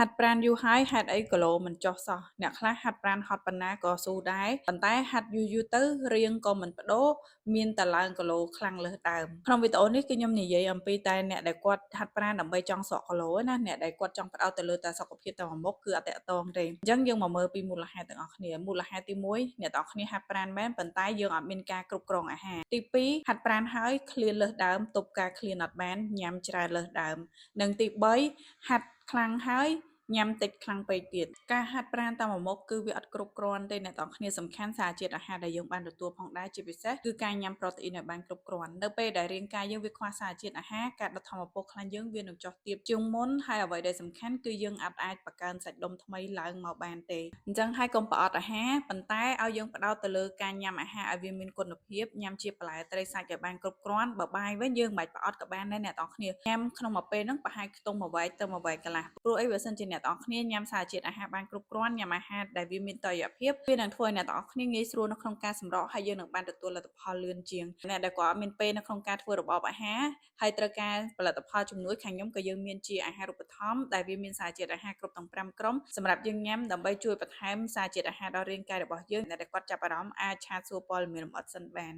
ហាត់ប្រាណយូរហើយហេតុអីគីឡូមិនចុះសោះអ្នកខ្លះហាត់ប្រាណហត់ប៉ុណ្ណាក៏ស៊ូដែរប៉ុន្តែហាត់យូរទៅរាងក៏មិនប្ដូរមានតែឡើងគីឡូខ្លាំងលើសដើមក្នុងវីដេអូនេះគឺខ្ញុំនិយាយអំពីតែអ្នកដែលគាត់ហាត់ប្រាណដើម្បីចង់សក់គីឡូណាអ្នកដែលគាត់ចង់ផ្ដោតទៅលើតែសុខភាពតែមួយមុខគឺអត់តាក់ទងទេអញ្ចឹងយើងមកមើលពីមូលហេតុទាំងអស់គ្នាមូលហេតុទី1អ្នកទាំងអស់គ្នាហាត់ប្រាណមែនប៉ុន្តែយើងអត់មានការគ្រប់គ្រងអាហារទី2ហាត់ប្រាណហើយឃ្លានលើសដើមទប់ការឃ្លានអត់បានញ៉ាំច្រើនលើសដើមនិងទី3ហាត់ខ្លាំងហើយញ៉ាំតិចខ្លាំងពេកទៀតការហាត់ប្រាណតាមមុខគឺវាអត់គ្រប់គ្រាន់ទេអ្នកទាំងគ្នាសំខាន់សារជាតិអាហារដែលយើងបានទទួលផងដែរជាពិសេសគឺការញ៉ាំប្រូតេអ៊ីនឲ្យបានគ្រប់គ្រាន់នៅពេលដែលរាងកាយយើងវាខ្វះសារជាតិអាហារការដុតធម្មពលខ្លាញ់យើងវានឹងចុះទាបជាងមុនហើយអ្វីដែលសំខាន់គឺយើងអាចបង្កើនសាច់ដុំថ្មីឡើងមកបានទេអញ្ចឹងហើយកុំប្រអត់អាហារប៉ុន្តែឲ្យយើងផ្ដោតទៅលើការញ៉ាំអាហារឲ្យវាមានគុណភាពញ៉ាំជាបន្លែត្រីសាច់ឲ្យបានគ្រប់គ្រាន់បើបាយវិញយើងមិនបាច់ប្រអត់ក៏បានដែរអ្នកទាំងគ្នាញ៉ាំក្នុងមួយពេលហ្នឹងប្រហែលខ្ទង់មួយវែកទៅមួយវែកកន្លះព្រោះអីបើសិនជាអ្នកទាំងគ្នាញ៉ាំសារជាតិអាហារបានគ្រប់គ្រាន់ញ៉ាំអាហារដែលវាមានតុល្យភាពវានឹងធ្វើឲ្យអ្នកទាំងគ្នាងាយស្រួលនៅក្នុងការសម្រកហើយយើងនឹងបានទទួលលទ្ធផលលឿនជាងអ្នកដែលគាត់អត់មានពេលនៅក្នុងការធ្វើរបបអាហារហើយត្រូវការផលិតផលជំនួយខាងខ្ញុំក៏យើងមានជាអាហារូបត្ថម្ភដែលវាមានសារជាតិអាហារគ្រប់ទាំង5ក្រុមសម្រាប់យើងញ៉ាំដើម្បីជួយបន្ថែមសារជាតិអាហារដល់រាងកាយរបស់យើងអ្នកដែលគាត់ចាប់អារម្មណ៍អាចឆាតសួរព័ត៌មានលម្អិតសិនបាន